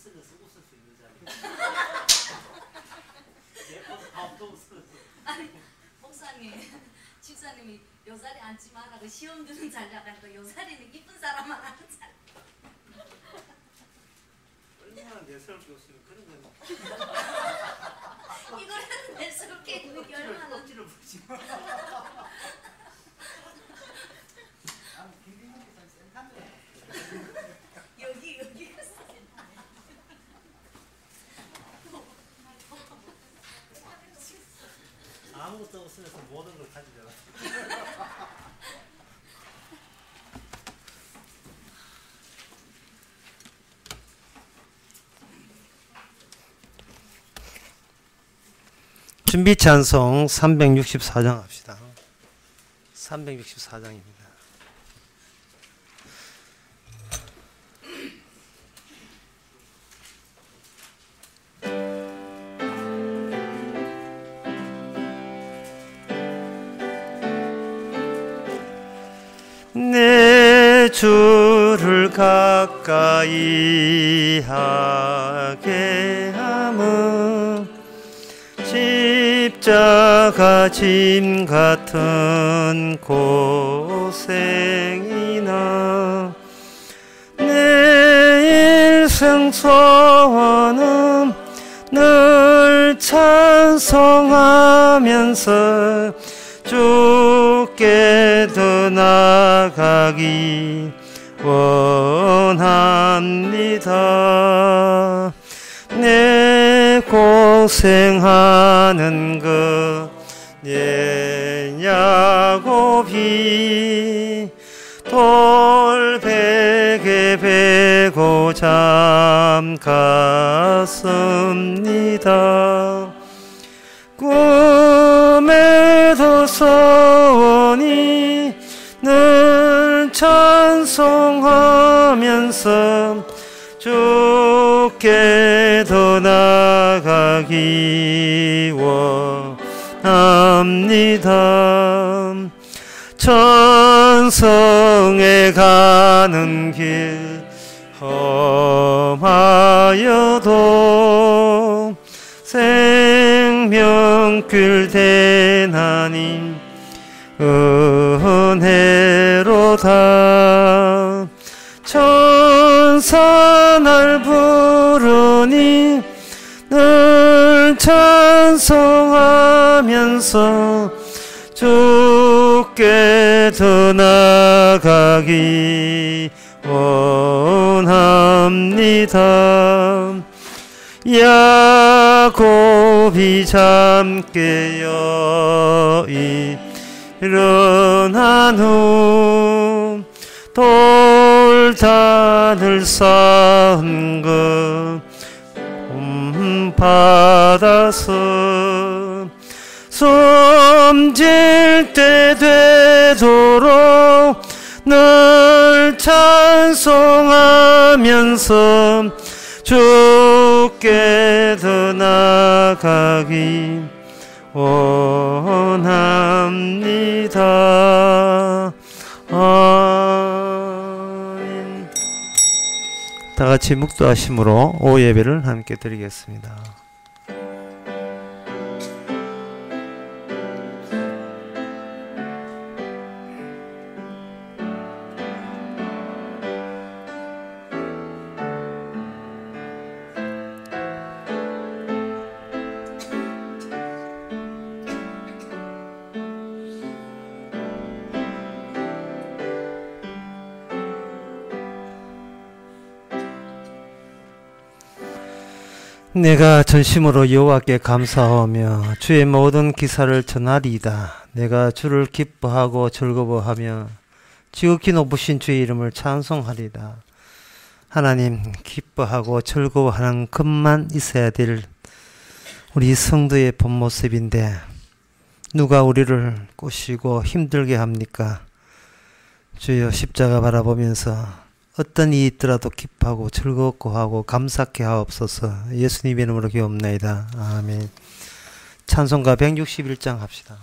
쓰러서 웃을 수 있는 자리. 예뻐서 밥도 웃어서. 아니 목사님, 집사님이 요 자리 앉지 말라고 시험 드는 자리라고 하니까 요 자리는 이쁜 사람만 하는 자리. 얼마나 내스럽게 웃으면 그런 건. 이거는 내스럽게 있는 게 얼마나. 껍질을 부리지. 여기 아무것도 없으면서 모든 걸 가지려고. 준비 찬송 364장 합시다. 364장입니다. 내 주를 가까이 하게 함은 십자가 짐 같은 고생이나 내 일생 소원은 늘 찬송하면서 주께 더 나아가기 원합니다. 내 고생하는 것 내 야곱이 돌베개 베고 잠갔습니다. 꿈에도 소원이 늘 찬송하면서 주께 더 나아가기 원합니다. 천성에 가는 길 험하여도 생명길 대나님 은혜로다. 천사 날 부르니 늘 찬송하면서 주께 더 나아가기 원합니다. 야곱이 잠 깨어 일어난 후 돌단을 쌓은 것 받아서 숨질 때 되도록 늘 찬송하면서 주께 더 나아가기 원합니다. 아멘. 다 같이 묵도하심으로 오후 예배를 함께 드리겠습니다. 내가 전심으로 여호와께 감사하며 주의 모든 기사를 전하리이다. 내가 주를 기뻐하고 즐거워하며 지극히 높으신 주의 이름을 찬송하리이다. 하나님, 기뻐하고 즐거워하는 것만 있어야 될 우리 성도의 본 모습인데 누가 우리를 꼬시고 힘들게 합니까? 주여, 십자가 바라보면서 어떤 일이 있더라도 기뻐하고 즐겁고 하고 감사케 하옵소서. 예수님의 이름으로 기도옵나이다. 아멘. 찬송가 161장 합시다.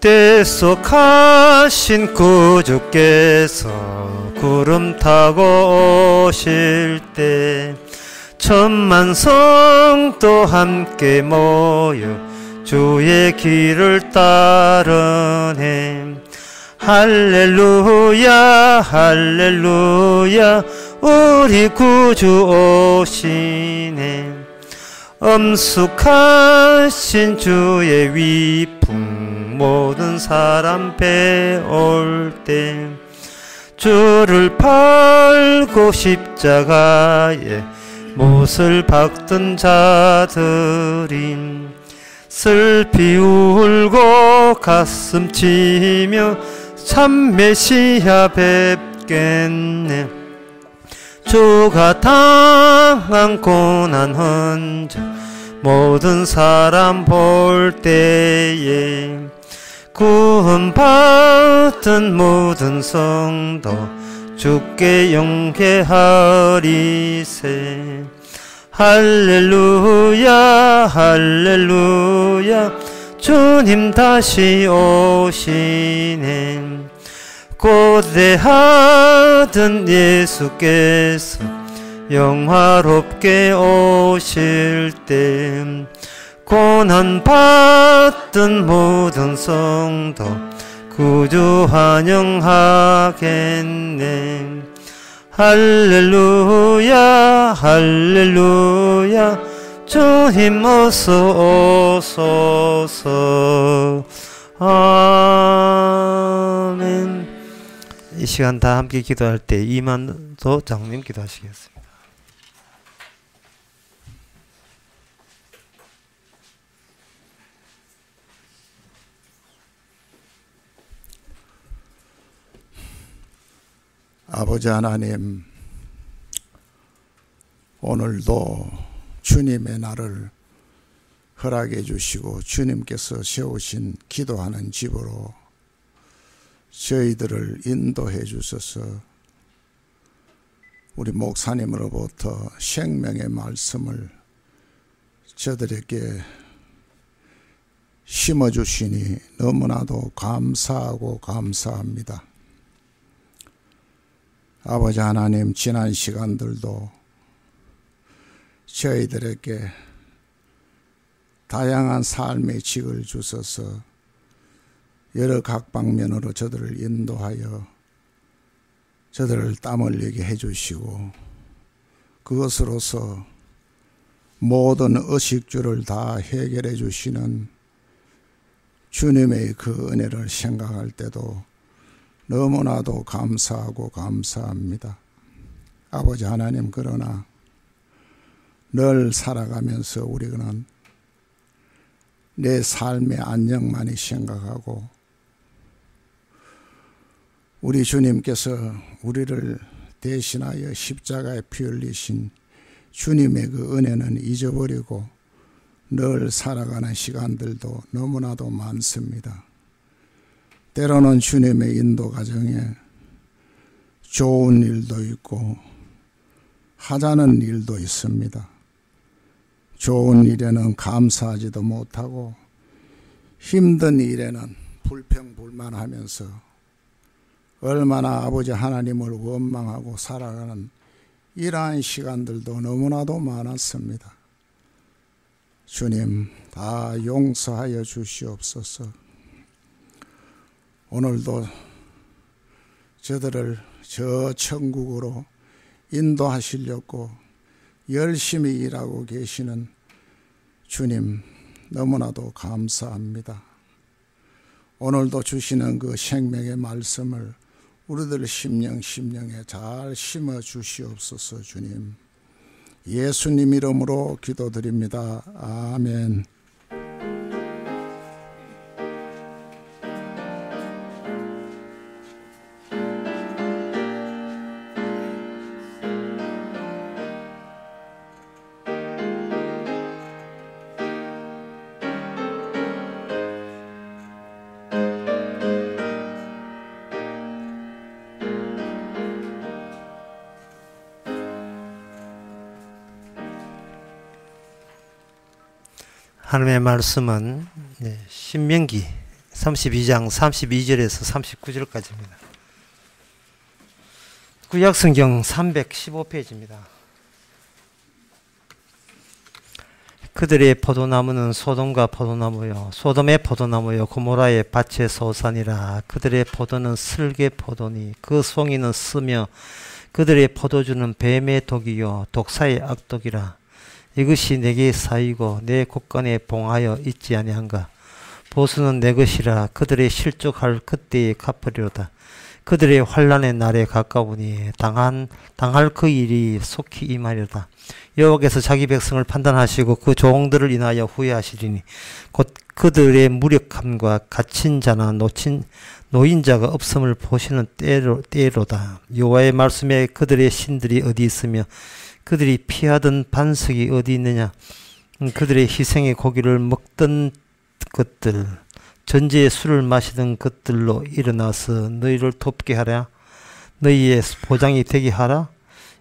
때 속하신 구주께서 구름 타고 오실 때 천만 성도 함께 모여 주의 길을 따르네. 할렐루야 할렐루야 우리 구주 오시네. 엄숙하신 주의 위풍 모든 사람 배울 때 주를 팔고 십자가에 못을 박던 자들이 슬피 울고 가슴 치며 참 메시아 뵙겠네. 주가 당한 고난 흔적 모든 사람 볼 때에 구원받은 모든 성도 주께 영계하리세. 할렐루야 할렐루야 주님 다시 오시네. 고대하던 예수께서 영화롭게 오실 때 고난받던 모든 성도 구주 환영하겠네. 할렐루야 할렐루야 주님 어서 오소서. 아멘. 이 시간 다 함께 기도할 때 이만도 장로님 기도하시겠습니다. 아버지 하나님, 오늘도 주님의 날을 허락해 주시고 주님께서 세우신 기도하는 집으로 저희들을 인도해 주셔서 우리 목사님으로부터 생명의 말씀을 저들에게 심어주시니 너무나도 감사하고 감사합니다. 아버지 하나님, 지난 시간들도 저희들에게 다양한 삶의 직을 주셔서 여러 각 방면으로 저들을 인도하여 저들을 땀 흘리게 해주시고 그것으로서 모든 의식주를 다 해결해 주시는 주님의 그 은혜를 생각할 때도 너무나도 감사하고 감사합니다. 아버지 하나님, 그러나 늘 살아가면서 우리는 내 삶의 안녕만이 생각하고 우리 주님께서 우리를 대신하여 십자가에 피 흘리신 주님의 그 은혜는 잊어버리고 늘 살아가는 시간들도 너무나도 많습니다. 때로는 주님의 인도 가정에 좋은 일도 있고 하자는 일도 있습니다. 좋은 일에는 감사하지도 못하고 힘든 일에는 불평불만하면서 얼마나 아버지 하나님을 원망하고 살아가는 이러한 시간들도 너무나도 많았습니다. 주님, 다 용서하여 주시옵소서. 오늘도 저들을 저 천국으로 인도하시려고 열심히 일하고 계시는 주님, 너무나도 감사합니다. 오늘도 주시는 그 생명의 말씀을 우리들 심령에 잘 심어 주시옵소서. 주님, 예수님 이름으로 기도드립니다. 아멘. 하나님의 말씀은 신명기 32장 32절에서 39절까지입니다. 구약성경 315페이지입니다. 그들의 포도나무는 소돔과 포도나무요 소돔의 포도나무요 고모라의 밭의 소산이라. 그들의 포도는 슬개 포도니 그 송이는 쓰며 그들의 포도주는 뱀의 독이요 독사의 악독이라. 이것이 내게 쌓이고 내 곳간에 봉하여 있지 아니한가. 보수는 내 것이라. 그들의 실족할 그때에 갚으리로다. 그들의 환난의 날에 가까우니 당할 그 일이 속히 임하리로다. 여호와께서 자기 백성을 판단하시고 그 종들을 인하여 후회하시리니 곧 그들의 무력함과 갇힌 자나 노인자가 없음을 보시는 때로다. 여호와의 말씀에 그들의 신들이 어디 있으며 그들이 피하던 반석이 어디 있느냐. 그들의 희생의 고기를 먹던 것들 전제의 술을 마시던 것들로 일어나서 너희를 돕게 하라. 너희의 보장이 되게 하라.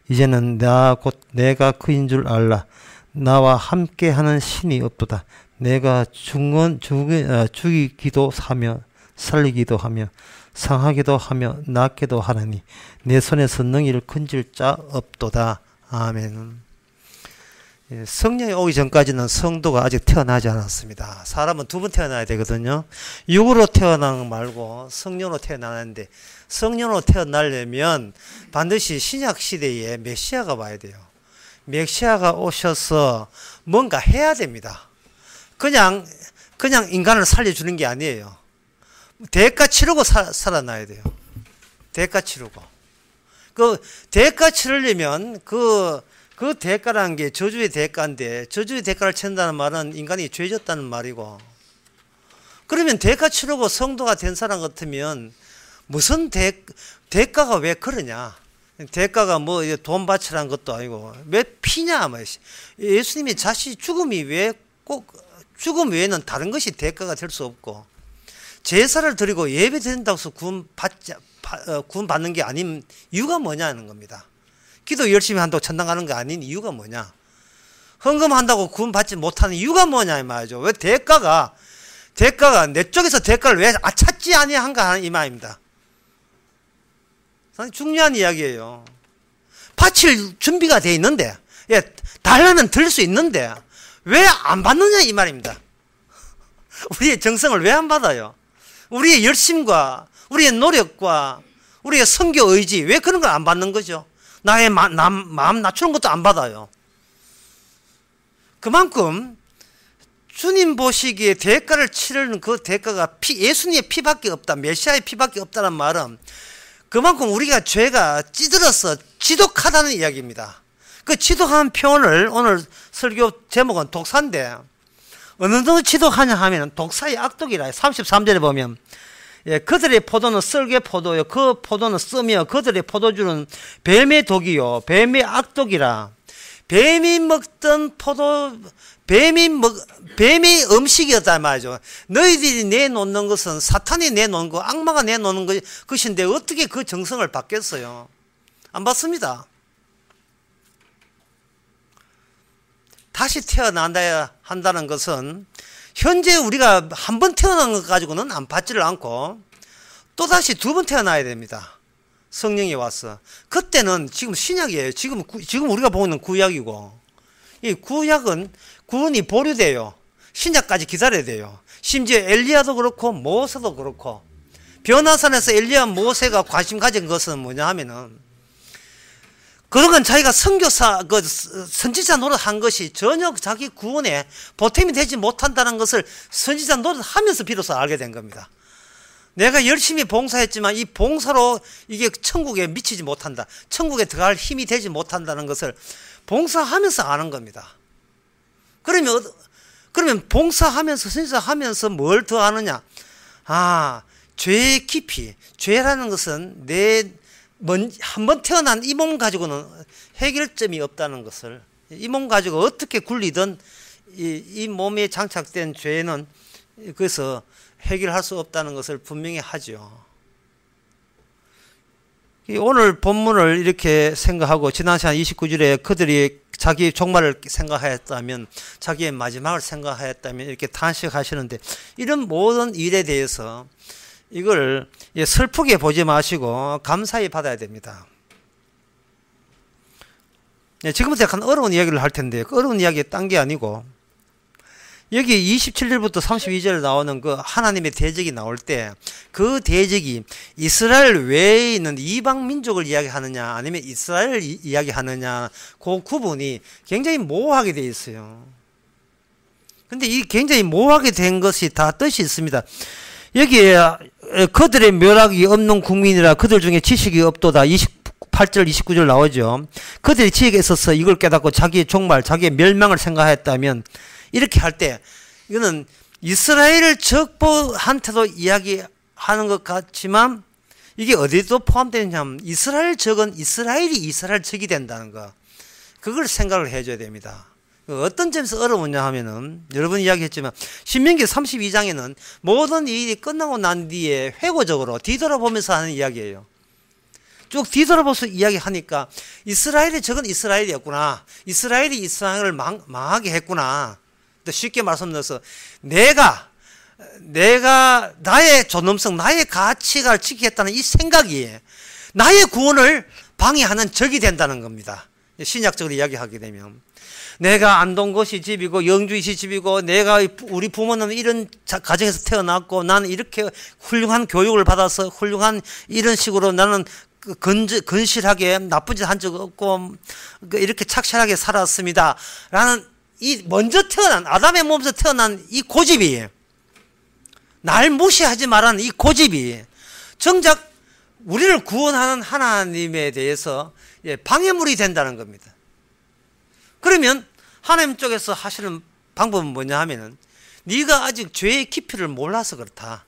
이제는 곧 내가 그인 줄 알라. 나와 함께하는 신이 없도다. 내가 죽이기도 하며 살리기도 하며 상하기도 하며 낫기도 하나니 내 손에서 너희를 건질 자 없도다. 아멘. 성령이 오기 전까지는 성도가 아직 태어나지 않았습니다. 사람은 두 번 태어나야 되거든요. 육으로 태어난 거 말고 성령으로 태어나는데, 성령으로 태어나려면 반드시 신약시대에 메시아가 와야 돼요. 메시아가 오셔서 뭔가 해야 됩니다. 그냥 인간을 살려주는 게 아니에요. 대가 치르고 살아나야 돼요. 대가 치르고. 그 대가 치르려면 그 대가라는 게 저주의 대가인데, 저주의 대가를 친다는 말은 인간이 죄졌다는 말이고, 그러면 대가 치르고 성도가 된 사람 같으면 무슨 대가가 왜 그러냐. 대가가 뭐 돈 바치라는 것도 아니고 왜 피냐. 예수님이 자신 죽음이 왜 꼭 죽음 외에는 다른 것이 대가가 될 수 없고, 제사를 드리고 예배 드린다고 해서 구원 받는 게 아닌 이유가 뭐냐는 겁니다. 기도 열심히 한다고 천당 가는 게 아닌 이유가 뭐냐. 헌금한다고 구원 받지 못하는 이유가 뭐냐 이 말이죠. 왜 대가가 내 쪽에서 대가를 왜 찾지 아니한가 하는 이 말입니다. 상당히 중요한 이야기예요. 바칠 준비가 돼 있는데, 달라는 들을 수 있는데 왜 안 받느냐 이 말입니다. 우리의 정성을 왜 안 받아요? 우리의 열심과 우리의 노력과 우리의 선교 의지, 왜 그런 걸 안 받는 거죠? 나의 마음 낮추는 것도 안 받아요. 그만큼 주님 보시기에 대가를 치르는 그 대가가 예수님의 피밖에 없다, 메시아의 피밖에 없다는 말은 그만큼 우리가 죄가 찌들어서 지독하다는 이야기입니다. 그 지독한 표현을, 오늘 설교 제목은 독사인데, 어느 정도 지독하냐 하면 독사의 악독이라. 33절에 보면 그들의 포도는 썰개 포도요 그 포도는 쓰며 그들의 포도주는 뱀의 독이요 뱀의 악독이라. 뱀이 먹던 뱀의 음식이었단 말이죠. 너희들이 내놓는 것은 사탄이 내놓는 거, 악마가 내놓는 것인데 어떻게 그 정성을 받겠어요? 안 받습니다. 다시 태어난다 한다는 것은 현재 우리가 한 번 태어난 것 가지고는 안 받지를 않고 또다시 두 번 태어나야 됩니다. 성령이 와서. 그때는 지금 신약이에요. 지금 우리가 보고 있는 구약이고, 이 구약은 구원이 보류돼요. 신약까지 기다려야 돼요. 심지어 엘리야도 그렇고 모세도 그렇고, 변화산에서 엘리야 모세가 관심 가진 것은 뭐냐 하면은, 그동안 자기가 선교사, 선지자 노릇한 것이 전혀 자기 구원에 보탬이 되지 못한다는 것을 선지자 노릇하면서 비로소 알게 된 겁니다. 내가 열심히 봉사했지만 이 봉사로 이게 천국에 미치지 못한다, 천국에 들어갈 힘이 되지 못한다는 것을 봉사하면서 아는 겁니다. 그러면 봉사하면서, 선지자하면서 뭘 더 아느냐? 죄의 깊이, 죄라는 것은 한 번 태어난 이 몸 가지고는 해결점이 없다는 것을, 이 몸 가지고 어떻게 굴리든 이 몸에 장착된 죄는 그래서 해결할 수 없다는 것을 분명히 하죠. 오늘 본문을 이렇게 생각하고 지난 시간 29절에 그들이 자기 종말을 생각하였다면, 자기의 마지막을 생각하였다면 이렇게 탄식하시는데, 이런 모든 일에 대해서 이걸 슬프게 보지 마시고 감사히 받아야 됩니다. 지금부터 약간 어려운 이야기를 할 텐데, 그 어려운 이야기 딴 게 아니고, 여기 27절부터 32절 나오는 그 하나님의 대적이 나올 때, 그 대적이 이스라엘 외에 있는 이방 민족을 이야기하느냐 아니면 이스라엘을 이야기하느냐, 그 구분이 굉장히 모호하게 되어 있어요. 근데 이 굉장히 모호하게 된 것이 다 뜻이 있습니다. 여기에 그들의 멸악이 없는 국민이라 그들 중에 지식이 없도다, 28절 29절 나오죠. 그들이 지식에 있어서 이걸 깨닫고 자기의 종말, 자기의 멸망을 생각했다면, 이렇게 할 때 이거는 이스라엘 적보한테도 이야기하는 것 같지만, 이게 어디도 포함되느냐면 이스라엘 적은 이스라엘이 이스라엘 적이 된다는 거, 그걸 생각을 해줘야 됩니다. 어떤 점에서 어려우냐 하면은, 여러 번 이야기했지만 신명기 32장에는 모든 일이 끝나고 난 뒤에 회고적으로 뒤돌아보면서 하는 이야기예요. 쭉 뒤돌아보면서 이야기하니까 이스라엘의 적은 이스라엘이었구나, 이스라엘이 이스라엘을 망하게 했구나. 쉽게 말씀드려서 내가 나의 존엄성, 나의 가치를 지키겠다는 이 생각이 나의 구원을 방해하는 적이 된다는 겁니다. 신약적으로 이야기하게 되면, 내가 안동것이 집이고 영주이시 집이고, 내가 우리 부모는 이런 가정에서 태어났고, 나는 이렇게 훌륭한 교육을 받아서 훌륭한 이런 식으로 나는 건실하게 나쁜 짓 한 적 없고 이렇게 착실하게 살았습니다 라는 이 먼저 태어난, 아담의 몸에서 태어난 이 고집이, 날 무시하지 말라는 이 고집이 정작 우리를 구원하는 하나님에 대해서 방해물이 된다는 겁니다. 그러면 하나님 쪽에서 하시는 방법은 뭐냐 하면은, 네가 아직 죄의 깊이를 몰라서 그렇다.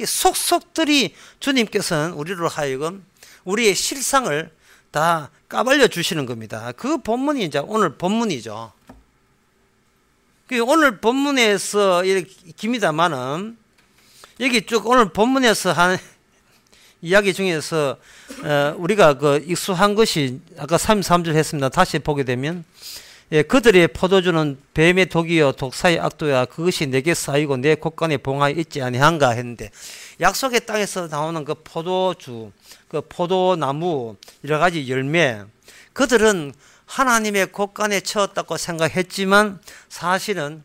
속속들이 주님께서는 우리로 하여금 우리의 실상을 다 까발려 주시는 겁니다. 그 본문이 이제 오늘 본문이죠. 오늘 본문에서 이렇게 깁니다만은, 여기 쭉 오늘 본문에서 한 이야기 중에서 우리가 그 익숙한 것이 아까 33절 했습니다. 다시 보게 되면, 그들의 포도주는 뱀의 독이요 독사의 악도야, 그것이 내게 쌓이고 내 곳간에 봉하여 있지 아니한가 했는데, 약속의 땅에서 나오는 그 포도주, 그 포도나무, 여러 가지 열매, 그들은 하나님의 곳간에 채웠다고 생각했지만 사실은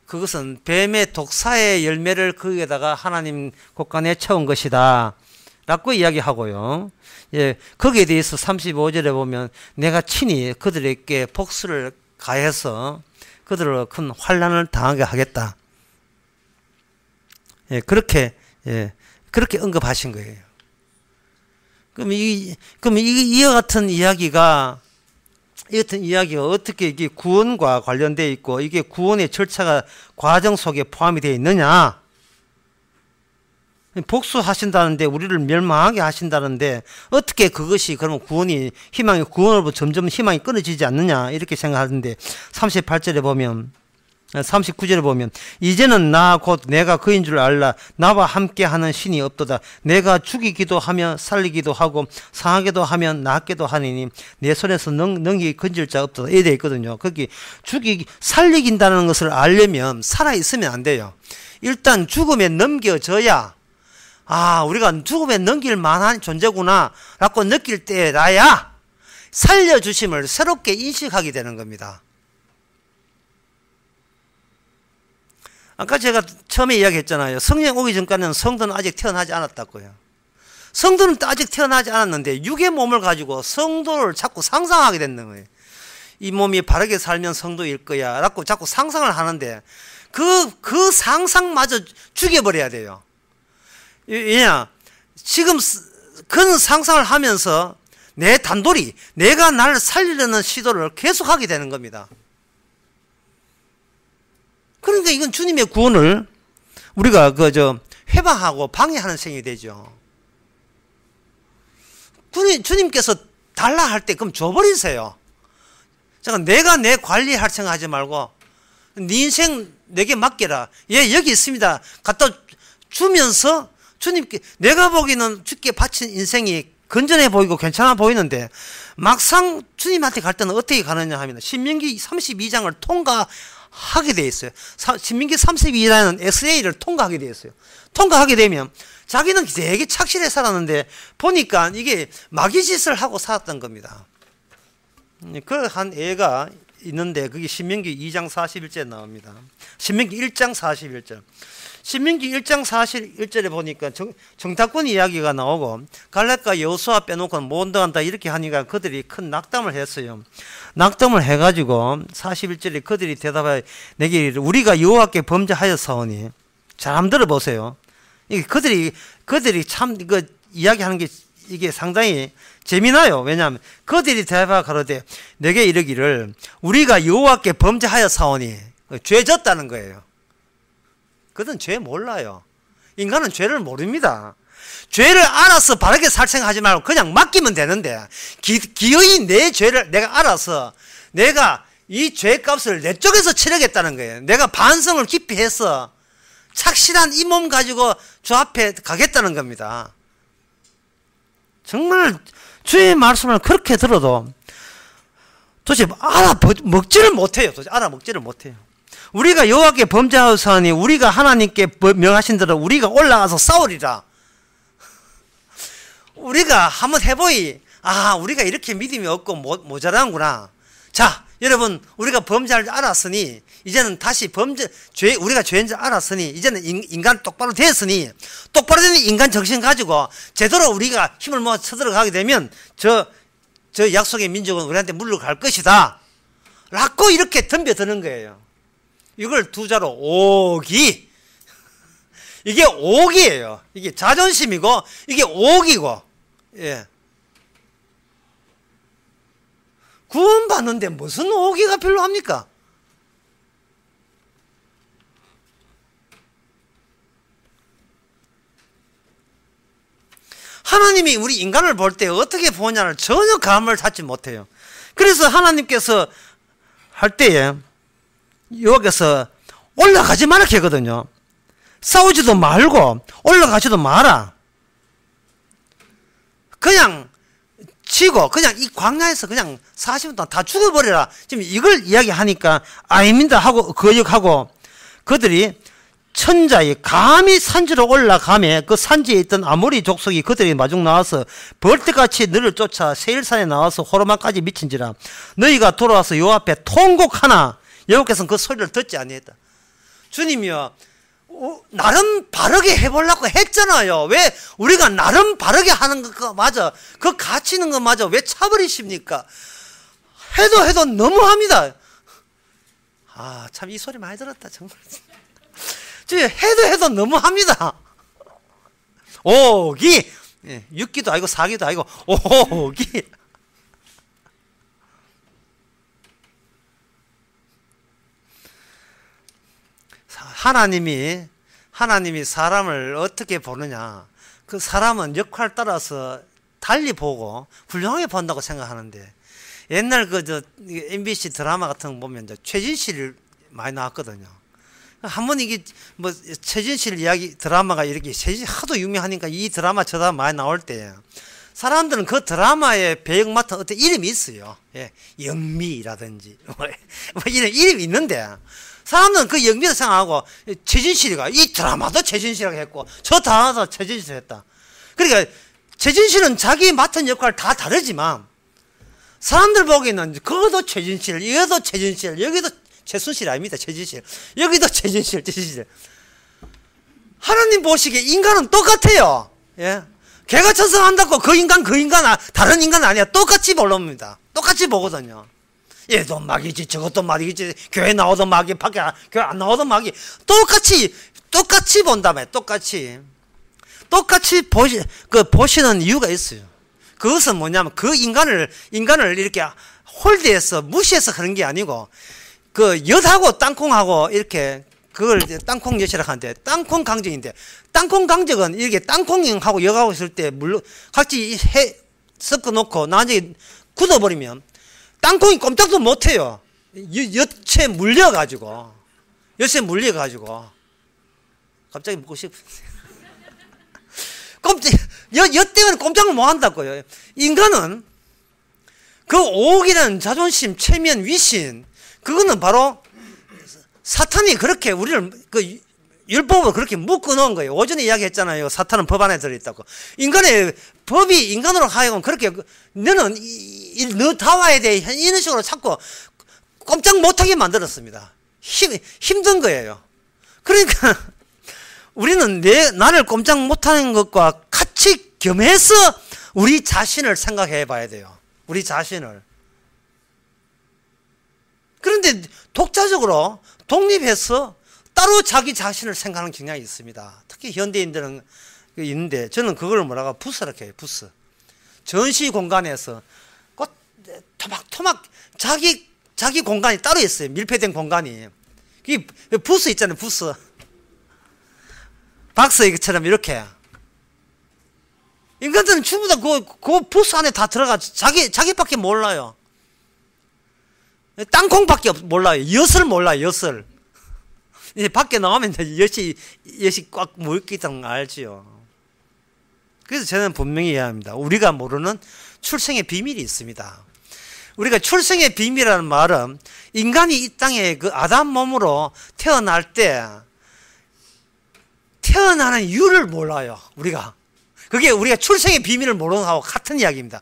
그것은 뱀의 독사의 열매를 거기에다가 하나님 곳간에 채운 것이다 라고 이야기하고요. 거기에 대해서 35절에 보면, 내가 친히 그들에게 복수를 가해서 그들을 큰 환난을 당하게 하겠다. 그렇게 언급하신 거예요. 그럼 이와 같은 이야기가 어떻게 이게 구원과 관련되어 있고, 이게 구원의 절차가 과정 속에 포함이 되어 있느냐? 복수하신다는데, 우리를 멸망하게 하신다는데, 어떻게 그것이 그러면 구원으로부터 점점 희망이 끊어지지 않느냐? 이렇게 생각하는데, 38절에 보면, 39절에 보면, 이제는 나 곧 내가 그인 줄 알라. 나와 함께 하는 신이 없도다. 내가 죽이기도 하며 살리기도 하고 상하게도 하며 낫게도 하느니 내 손에서 능히 건질 자 없도다. 이래 되어 있거든요. 거기 살리긴다는 것을 알려면 살아있으면 안 돼요. 일단 죽음에 넘겨져야, 우리가 죽음에 넘길 만한 존재구나 라고 느낄 때라야 살려주심을 새롭게 인식하게 되는 겁니다. 아까 제가 처음에 이야기했잖아요. 성령 오기 전까지는 성도는 아직 태어나지 않았다고요. 성도는 아직 태어나지 않았는데 육의 몸을 가지고 성도를 자꾸 상상하게 되는 거예요. 이 몸이 바르게 살면 성도일 거야 라고 자꾸 상상을 하는데, 그 상상마저 죽여버려야 돼요. 왜냐, 지금 그런 상상을 하면서 내 단돌이, 내가 나를 살리려는 시도를 계속하게 되는 겁니다. 그러니까 이건 주님의 구원을 우리가 회방하고 방해하는 셈이 되죠. 주님께서 달라 할 때 그럼 줘버리세요. 잠깐, 내가 내 관리할 생각하지 말고 네 인생 내게 맡겨라. 여기 있습니다. 갖다 주면서 주님께, 내가 보기에는 주께 바친 인생이 건전해 보이고 괜찮아 보이는데 막상 주님한테 갈 때는 어떻게 가느냐 하면 신명기 32장을 통과하게 돼 있어요. 신명기 32장은 SA를 통과하게 돼 있어요. 통과하게 되면 자기는 되게 착실해 살았는데 보니까 이게 마귀짓을 하고 살았던 겁니다. 그 한 애가 있는데 그게 신명기 2장 41절에 나옵니다. 신명기 1장 41절. 신명기 1장 41절에 보니까 정탐꾼 이야기가 나오고 갈렙과 여호수아 빼놓고 못 들어간다 이렇게 하니까 그들이 큰 낙담을 했어요. 낙담을 해가지고 41절에 그들이 대답하여 내게 우리가 여호와께 범죄하였사오니 잘 한번 들어보세요. 그들이 참 이야기하는 게 이게 상당히 재미나요. 왜냐하면 그들이 대답하여 가로되 내게 이르기를 우리가 여호와께 범죄하였사오니 죄 졌다는 거예요. 그들은 죄 몰라요. 인간은 죄를 모릅니다. 죄를 알아서 바르게 살 생각하지 말고 그냥 맡기면 되는데 기어이 내 죄를 내가 알아서 내가 이 죄값을 내 쪽에서 치르겠다는 거예요. 내가 반성을 깊이 해서 착실한 이 몸 가지고 주 앞에 가겠다는 겁니다. 정말 주의 말씀을 그렇게 들어도 도대체 알아먹지를 못해요. 알아먹지를 못해요. 우리가 여호와께 범죄하였사오니 우리가 하나님께 명하신 대로 우리가 올라가서 싸우리라. 우리가 한번 해보이 우리가 이렇게 믿음이 없고 모자란구나. 자 여러분 우리가 범죄할 줄 알았으니 이제는 다시 우리가 죄인 줄 알았으니 이제는 인간 똑바로 됐으니 똑바로 된 인간 정신 가지고 제대로 우리가 힘을 모아 쳐들어가게 되면 저 약속의 민족은 우리한테 물러갈 것이다 라고 이렇게 덤벼드는 거예요. 이걸 두 자로 오기. 이게 오기예요. 이게 자존심이고 이게 오기고. 예. 구원받는데 무슨 오기가 필요합니까? 하나님이 우리 인간을 볼 때 어떻게 보냐를 전혀 감을 잡지 못해요. 그래서 하나님께서 할 때에 여기서 올라가지 말라 하거든요. 싸우지도 말고 올라가지도 마라. 그냥 치고 그냥 이 광야에서 그냥 40년 동안 다 죽어버려라. 지금 이걸 이야기하니까 아닙니다 하고 거역하고 그들이 천자에 감히 산지로 올라가며 그 산지에 있던 아모리 족속이 그들이 마중 나와서 벌떼같이 너를 쫓아 세일산에 나와서 호르마까지 미친지라. 너희가 돌아와서 요 앞에 통곡하나 여호와께서는 그 소리를 듣지 아니했다. 주님이요 나름 바르게 해보려고 했잖아요. 왜 우리가 나름 바르게 하는 것마저 그 갇히는 것마저 왜 차버리십니까? 해도 너무합니다. 참 이 소리 많이 들었다 정말. 해도 너무합니다. 오기. 예, 6기도 아니고 4기도 아니고 오기. 하나님이 사람을 어떻게 보느냐. 그 사람은 역할 따라서 달리 보고 훌륭하게 본다고 생각하는데 옛날 MBC 드라마 같은 거 보면 최진실 많이 나왔거든요. 한번 이게 최진실 이야기 드라마가 이렇게 최진실 하도 유명하니까 이 드라마 저 드라마 많이 나올 때 사람들은 그 드라마의 배역 맡은 어떤 이름이 있어요. 예, 영미라든지 이런 이름이 있는데 사람들은 그 영미를 생각하고 최진실이가 이 드라마도 최진실이라고 했고 저 드라마도 최진실이 했다. 그러니까 최진실은 자기 맡은 역할 다 다르지만 사람들 보기에는 그것도 최진실, 이것도 최진실, 여기도 최순실 아닙니다. 최진실. 여기도 최진실. 하나님 보시기에 인간은 똑같아요. 예. 개가 천성한다고 그 인간 다른 인간 아니야. 똑같이 보랍니다. 똑같이 보거든요. 얘도 막이지 저것도 막이지 교회 나오던 막이 밖에 교회 안 나오던 막이 똑같이 본다며. 똑같이 보시는 이유가 있어요. 그것은 뭐냐면 그 인간을 이렇게 홀대해서 무시해서 그런 게 아니고 그 엿하고 땅콩하고 이렇게 그걸 땅콩 엿이라고 하는데 땅콩 강정인데 땅콩 강정은 이렇게 땅콩하고 엿하고 있을 때 물론 같이 섞어 놓고 나중에 굳어버리면 땅콩이 꼼짝도 못해요. 엿에 물려가지고 갑자기 묻고 싶은데 여 때문에 꼼짝을 못 한다고요. 인간은 그 오억이라는 자존심, 체면, 위신, 그거는 바로 사탄이 그렇게 우리를 그 율법으로 그렇게 묶어 놓은 거예요. 오전에 이야기했잖아요. 사탄은 법 안에 들어있다고. 인간의 법이 인간으로 하여금 그렇게 너는 너 다와야 돼. 이런 식으로 자꾸 꼼짝 못하게 만들었습니다. 힘든 거예요. 그러니까 우리는 나를 꼼짝 못하는 것과 같이 겸해서 우리 자신을 생각해 봐야 돼요. 우리 자신을. 그런데 독자적으로 독립해서 따로 자기 자신을 생각하는 경향이 있습니다. 특히 현대인들은 있는데 저는 그걸 뭐라고 부스라고 해요. 부스. 전시 공간에서 토막토막 자기 공간이 따로 있어요. 밀폐된 공간이. 이 부스 있잖아요. 부스. 박스처럼 이렇게. 인간들은 전부 다 그 부스 안에 다 들어가 자기밖에 몰라요. 땅콩밖에 몰라요. 엿을 몰라요. 엿을. 이제 밖에 나가면 엿이 꽉 모였다는 걸 알지요. 그래서 저는 분명히 이해합니다. 우리가 모르는 출생의 비밀이 있습니다. 우리가 출생의 비밀이라는 말은 인간이 이 땅에 그 아담 몸으로 태어날 때 태어나는 이유를 몰라요. 그게 우리가 출생의 비밀을 모르는 거하고 같은 이야기입니다.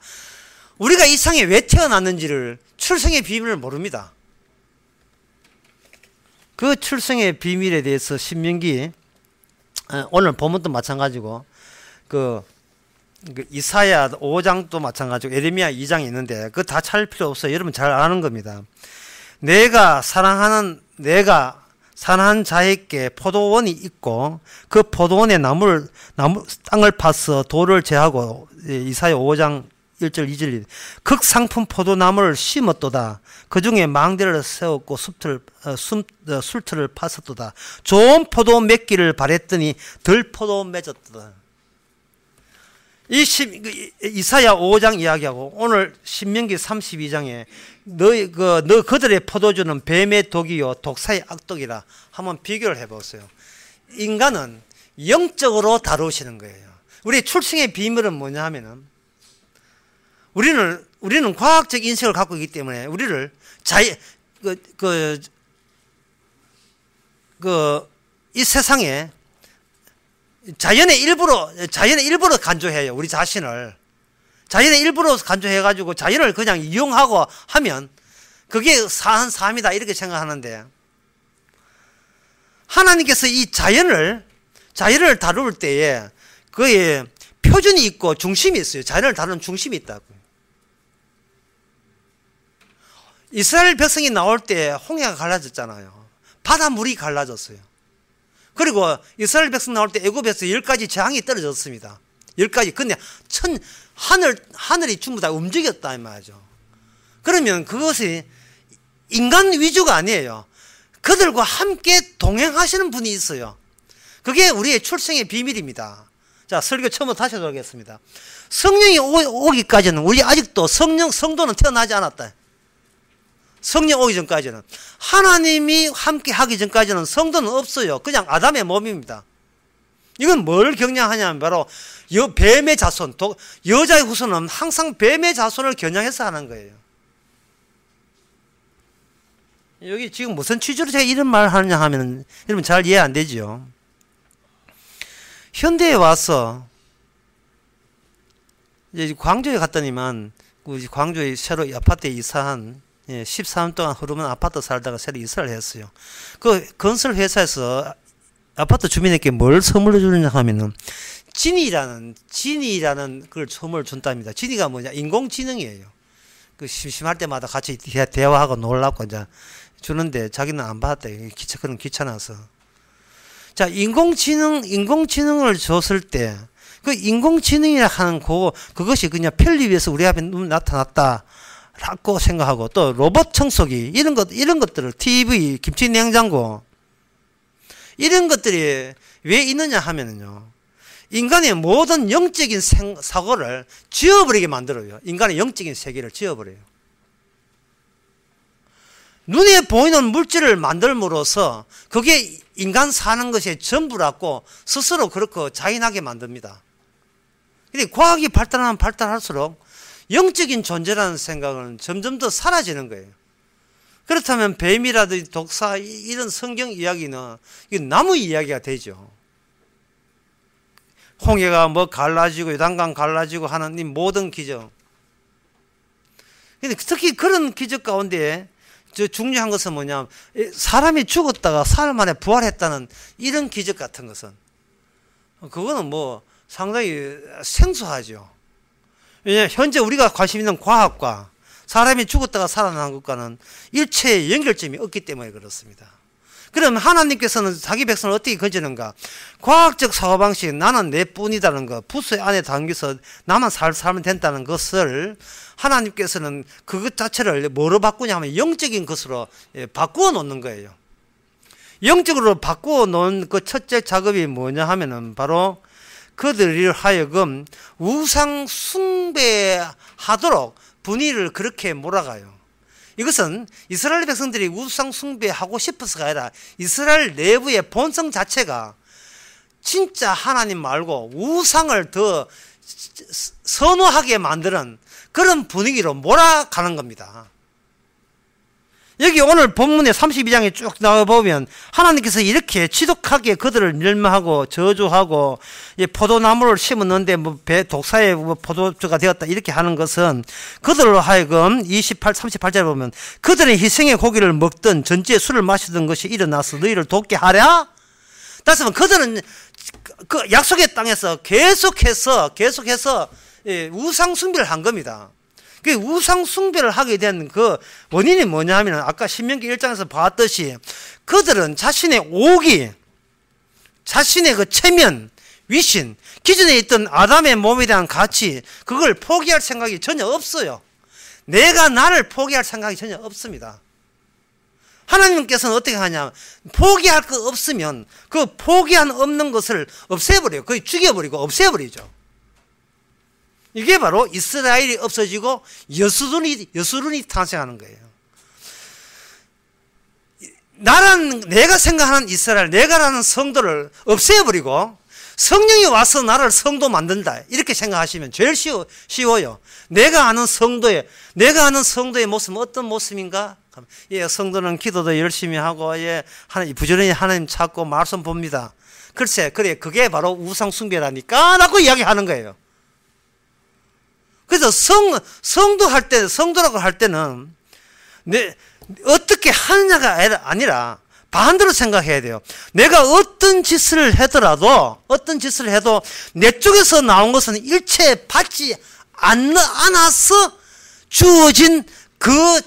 우리가 이 세상에 왜 태어났는지를 출생의 비밀을 모릅니다. 그 출생의 비밀에 대해서 신명기 오늘 본문도 마찬가지고 그 이사야 5장도 마찬가지고 에레미야 2장이 있는데 그거 다 찾을 필요 없어요. 여러분 잘 아는 겁니다. 내가 사랑하는 자에게 포도원이 있고 그 포도원에 땅을 파서 돌을 제하고 이사야 5장 1절 2절 극상품 포도나무를 심었도다. 그 중에 망대를 세웠고 술틀을 팠었도다. 좋은 포도 맺기를 바랬더니 덜 포도 맺었도다. 이사야 5장 이야기하고 오늘 신명기 32장에 너 그들의 포도주는 뱀의 독이요 독사의 악독이라 한번 비교를 해보세요. 인간은 영적으로 다루시는 거예요. 우리 출생의 비밀은 뭐냐 하면은 우리는 과학적 인식을 갖고 있기 때문에 우리를 이 세상에 자연의 일부로 간주해요. 우리 자신을. 자연의 일부로 간주해가지고 자연을 그냥 이용하고 하면 그게 삶이다 이렇게 생각하는데 하나님께서 이 자연을 다룰 때에 그의 표준이 있고 중심이 있어요. 자연을 다루는 중심이 있다고. 이스라엘 백성이 나올 때 홍해가 갈라졌잖아요. 바닷물이 갈라졌어요. 그리고 이스라엘 백성 나올 때 애굽에서 10가지 재앙이 떨어졌습니다. 10가지. 근데 하늘이 전부 다 움직였다 이 말이죠. 그러면 그것이 인간 위주가 아니에요. 그들과 함께 동행하시는 분이 있어요. 그게 우리의 출생의 비밀입니다. 자, 설교 처음부터 다시 돌아가겠습니다. 성령이 오기까지는 우리 아직도 성도는 태어나지 않았다. 성령 오기 전까지는. 하나님이 함께 하기 전까지는 성도는 없어요. 그냥 아담의 몸입니다. 이건 뭘 겨냥하냐면 바로 뱀의 자손, 여자의 후손은 항상 뱀의 자손을 겨냥해서 하는 거예요. 여기 지금 무슨 취지로 제가 이런 말을 하느냐 하면 여러분 잘 이해 안 되죠. 현대에 와서 이제 광주에 갔더니만 광주에 새로 아파트에 이사한 14년 동안 흐르면 아파트 살다가 새로 이사를 했어요. 그 건설 회사에서 아파트 주민에게 뭘 선물해 주느냐 하면은 지니라는 걸 선물 준답니다. 지니가 뭐냐? 인공지능이에요. 그 심심할 때마다 같이 대화하고 놀라고 이제 주는데 자기는 안 받았대. 그런 귀찮아서. 자, 인공지능을 줬을 때 그 인공지능이라 하는 그것이 그냥 편리 위해서 우리 앞에 나타났다. 라고 생각하고 또 로봇 청소기 이런 것들을 TV, 김치 냉장고 이런 것들이 왜 있느냐 하면은요. 인간의 모든 영적인 사고를 지워버리게 만들어요. 인간의 영적인 세계를 지워버려요. 눈에 보이는 물질을 만들므로써 그게 인간 사는 것의 전부라고 스스로 그렇게 자인하게 만듭니다. 근데 과학이 발달하면 발달할수록 영적인 존재라는 생각은 점점 더 사라지는 거예요. 그렇다면 뱀이라든지 독사 이런 성경 이야기는 나무 이야기가 되죠. 홍해가 뭐 갈라지고 요단강 갈라지고 하는 이 모든 기적. 근데 특히 그런 기적 가운데 중요한 것은 뭐냐면 사람이 죽었다가 사흘 만에 부활했다는 이런 기적 같은 것은 그거는 뭐 상당히 생소하죠. 왜냐하면 현재 우리가 관심 있는 과학과 사람이 죽었다가 살아난 것과는 일체의 연결점이 없기 때문에 그렇습니다. 그러면 하나님께서는 자기 백성을 어떻게 건지는가? 과학적 사고방식, 나는 내뿐이라는 것, 부스 안에 담겨서 나만 살면 된다는 것을 하나님께서는 그것 자체를 뭐로 바꾸냐 하면 영적인 것으로 바꾸어 놓는 거예요. 영적으로 바꾸어 놓은 그 첫째 작업이 뭐냐 하면은 바로 그들을 하여금 우상 숭배하도록 분위기를 그렇게 몰아가요. 이것은 이스라엘 백성들이 우상 숭배하고 싶어서가 아니라 이스라엘 내부의 본성 자체가 진짜 하나님 말고 우상을 더 선호하게 만드는 그런 분위기로 몰아가는 겁니다. 여기 오늘 본문의 32장에 쭉 나와보면 하나님께서 이렇게 지독하게 그들을 멸망하고 저주하고 포도나무를 심었는데 독사의 포도주가 되었다 이렇게 하는 것은 그들로 하여금 38절에 보면 그들의 희생의 고기를 먹던 전지의 술을 마시던 것이 일어나서 너희를 돕게 하랴. 다시 말하면 그들은 그 약속의 땅에서 계속해서 우상 숭배를 한 겁니다. 그 우상 숭배를 하게 된 그 원인이 뭐냐 하면 아까 신명기 1장에서 봤듯이 그들은 자신의 오기, 자신의 그 체면, 위신, 기존에 있던 아담의 몸에 대한 가치, 그걸 포기할 생각이 전혀 없어요. 내가 나를 포기할 생각이 전혀 없습니다. 하나님께서는 어떻게 하냐, 포기할 거 없으면 그 포기한 없는 것을 없애버려요. 거의 죽여버리고 없애버리죠. 이게 바로 이스라엘이 없어지고 여수론이 탄생하는 거예요. 내가 생각하는 이스라엘, 내가라는 성도를 없애버리고 성령이 와서 나를 성도 만든다 이렇게 생각하시면 제일 쉬워요. 내가 아는 성도의 모습은 어떤 모습인가? 예, 성도는 기도도 열심히 하고, 예, 부지런히 하나님 찾고 말씀 봅니다. 글쎄, 그래, 그게 바로 우상 숭배라니까 라고 이야기하는 거예요. 그래서 성도라고 할 때는 어떻게 하느냐가 아니라 반대로 생각해야 돼요. 내가 어떤 짓을 해도 내 쪽에서 나온 것은 일체 받지 않아서 주어진 그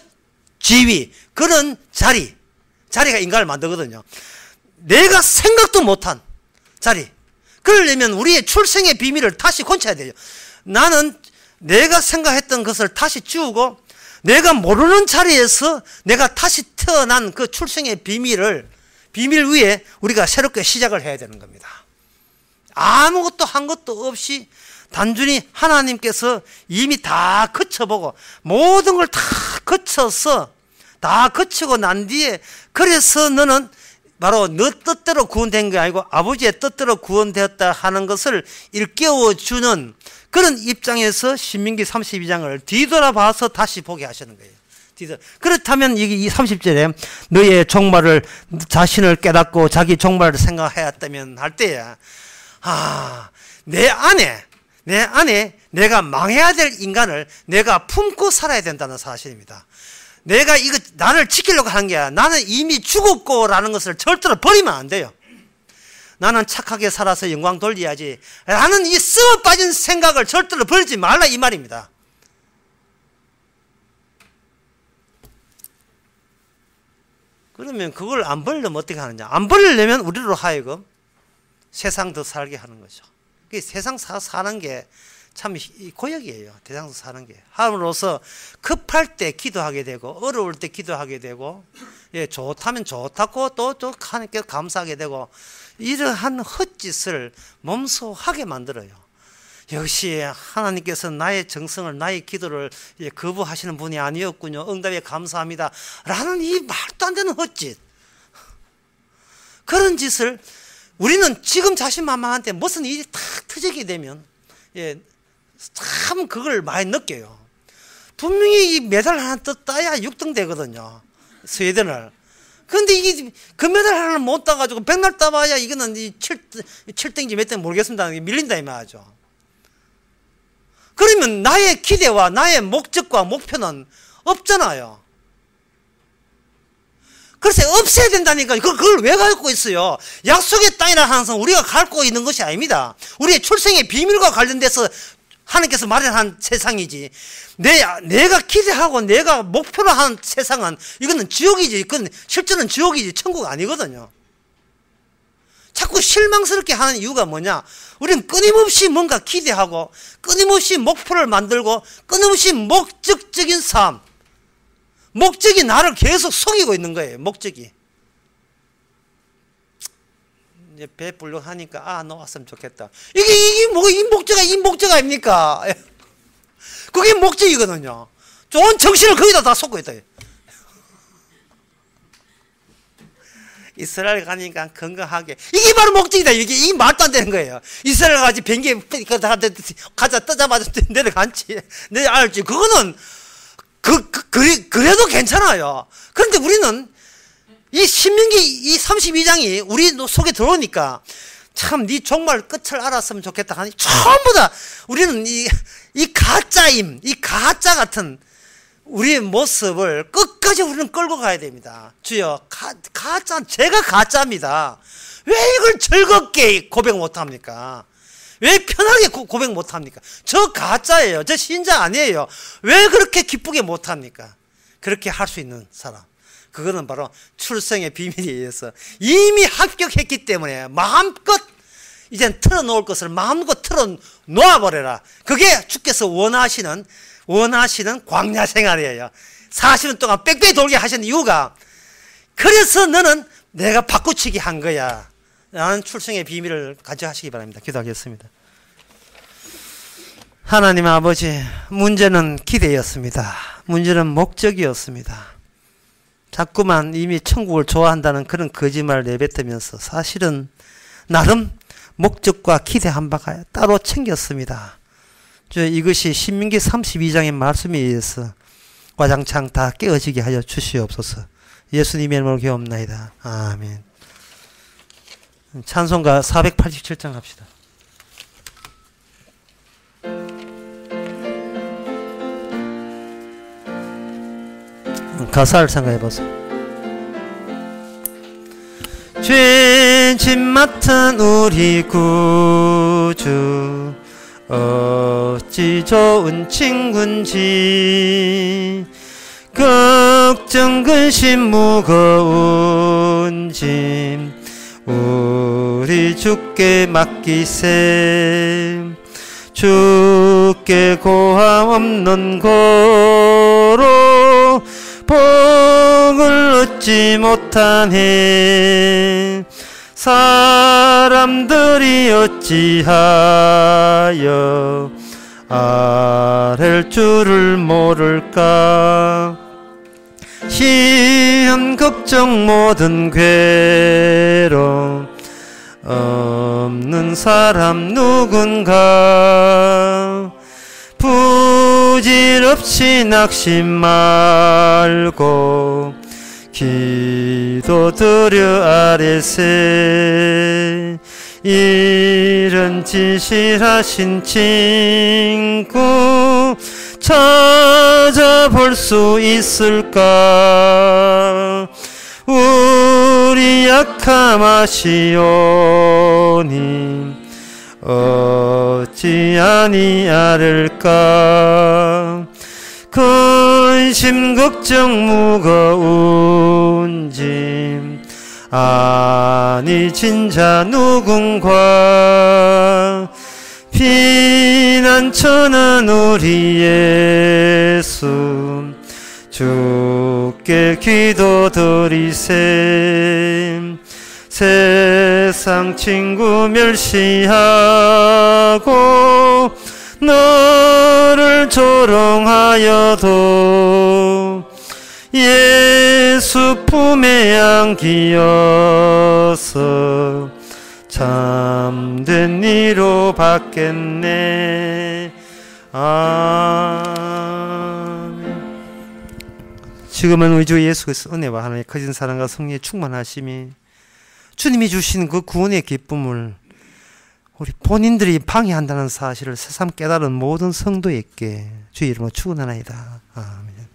지위, 그런 자리가 인간을 만들거든요. 내가 생각도 못한 자리. 그러려면 우리의 출생의 비밀을 다시 고쳐야 돼요. 나는 내가 생각했던 것을 다시 지우고 내가 모르는 자리에서 내가 다시 태어난 그 출생의 비밀 위에 우리가 새롭게 시작을 해야 되는 겁니다. 아무것도 한 것도 없이 단순히 하나님께서 이미 다 거쳐보고 모든 걸 다 거치고 난 뒤에 그래서 너는 바로 너 뜻대로 구원된 게 아니고 아버지의 뜻대로 구원되었다 하는 것을 일깨워주는 그런 입장에서 신명기 32장을 뒤돌아봐서 다시 보게 하시는 거예요. 그렇다면 이 30절에 너의 종말을 자신을 깨닫고 자기 종말을 생각하였다면 할 때에 내 안에 내가 망해야 될 인간을 내가 품고 살아야 된다는 사실입니다. 내가 나를 지키려고 하는 게 아니라 나는 이미 죽었고 라는 것을 절대로 버리면 안 돼요. 나는 착하게 살아서 영광 돌려야지 라는 이 썩어 빠진 생각을 절대로 버리지 말라 이 말입니다. 그러면 그걸 안 버리려면 어떻게 하느냐, 안 버리려면 우리로 하여금 세상 더 살게 하는 거죠. 세상 사는 게 참 고역이에요. 세상 사는 게 함으로써 급할 때 기도하게 되고 어려울 때 기도하게 되고, 예, 좋다면 좋다고 또 하나님께 감사하게 되고, 이러한 헛짓을 몸소 하게 만들어요. 역시 하나님께서 나의 정성을, 나의 기도를 거부하시는 분이 아니었군요. 응답에 감사합니다 라는 이 말도 안 되는 헛짓, 그런 짓을 우리는 지금 자신만만한테 무슨 일이 탁 터지게 되면, 예, 참 그걸 많이 느껴요. 분명히 이 메달 하나 따야 6등 되거든요. 스웨덴을. 근데 이게 금메달 하나를 못 따가지고 백날 따봐야 이거는 이 7등인지 몇 등 모르겠습니다. 밀린다 이 말이죠. 그러면 나의 기대와 나의 목적과 목표는 없잖아요. 글쎄 없애야 된다니까. 그걸 왜 갖고 있어요? 약속의 땅이라 하는 것은 우리가 갖고 있는 것이 아닙니다. 우리의 출생의 비밀과 관련돼서 하나님께서 마련한 세상이지. 내가 기대하고 내가 목표로 하는 세상은 이거는 지옥이지. 그건 실제는 지옥이지 천국 아니거든요. 자꾸 실망스럽게 하는 이유가 뭐냐? 우리는 끊임없이 뭔가 기대하고 끊임없이 목표를 만들고 끊임없이 목적적인 삶, 목적이 나를 계속 속이고 있는 거예요. 목적이. 이제 배 불룩하니까 놓았으면 좋겠다. 이게 뭐 이 목적 아닙니까? 그게 목적이거든요. 좋은 정신을 거기다 다 쏟고 있다. 이스라엘 가니까 건강하게. 이게 바로 목적이다. 이게 말도 안 되는 거예요. 이스라엘 가지 비행기에 가자 뜨자마자 내려간지. 내 알지. 그거는 그래도 괜찮아요. 그런데 우리는 이 신명기 이 32장이 우리 속에 들어오니까 참 네 종말 끝을 알았으면 좋겠다 하니 전부 다 우리는 이 가짜임, 이 가짜 같은 우리의 모습을 끝까지 우리는 끌고 가야 됩니다. 주여, 제가 가짜입니다. 왜 이걸 즐겁게 고백 못합니까? 왜 편하게 고백 못합니까? 저 가짜예요. 저 신자 아니에요. 왜 그렇게 기쁘게 못합니까? 그렇게 할 수 있는 사람. 그거는 바로 출생의 비밀에 의해서 이미 합격했기 때문에 마음껏 이젠 틀어놓을 것을 마음껏 틀어놓아버려라. 그게 주께서 원하시는 광야 생활이에요. 40년 동안 빽빽 돌게 하신 이유가 그래서 너는 내가 바꾸치기 한 거야 라는 출생의 비밀을 가져가시기 바랍니다. 기도하겠습니다. 하나님 아버지, 문제는 기대였습니다. 문제는 목적이었습니다. 자꾸만 이미 천국을 좋아한다는 그런 거짓말을 내뱉으면서 사실은 나름 목적과 기대한 바가 따로 챙겼습니다. 이것이 신명기 32장의 말씀에 의해서 와장창 다 깨어지게 하여 주시옵소서. 예수님의 이름으로 기도합나이다. 아멘. 찬송가 487장 합시다. 가사를 생각해 보세요. 죄짐 맡은 우리 구주 어찌 좋은 친군지 걱정 근심 무거운 짐 우리 주께 맡기세 주께 고함 없는 고로 복을 얻지 못하네 사람들이 어찌하여 아랠 줄을 모를까 시험 걱정 모든 괴로움 없는 사람 누군가 부질없이 낙심 말고 기도드려 아뢰세 이런 진실하신 친구 찾아볼 수 있을까 우리 약함 아시오니 어찌 아니하릴까 근심 걱정 무거운 짐 아니 진자 누군가 피난처는 우리 예수 주께 기도드리세 세상 친구 멸시하고 너를 조롱하여도 예수 품에 안기어서 참된 이로 받겠네 아멘. 지금은 우리 주 예수 그리스도의 은혜와 하나님의 커진 사랑과 성령의 충만하심이 주님이 주신 그 구원의 기쁨을 우리 본인들이 방해한다는 사실을 새삼 깨달은 모든 성도에게 주의 이름으로 축원하나이다. 아멘.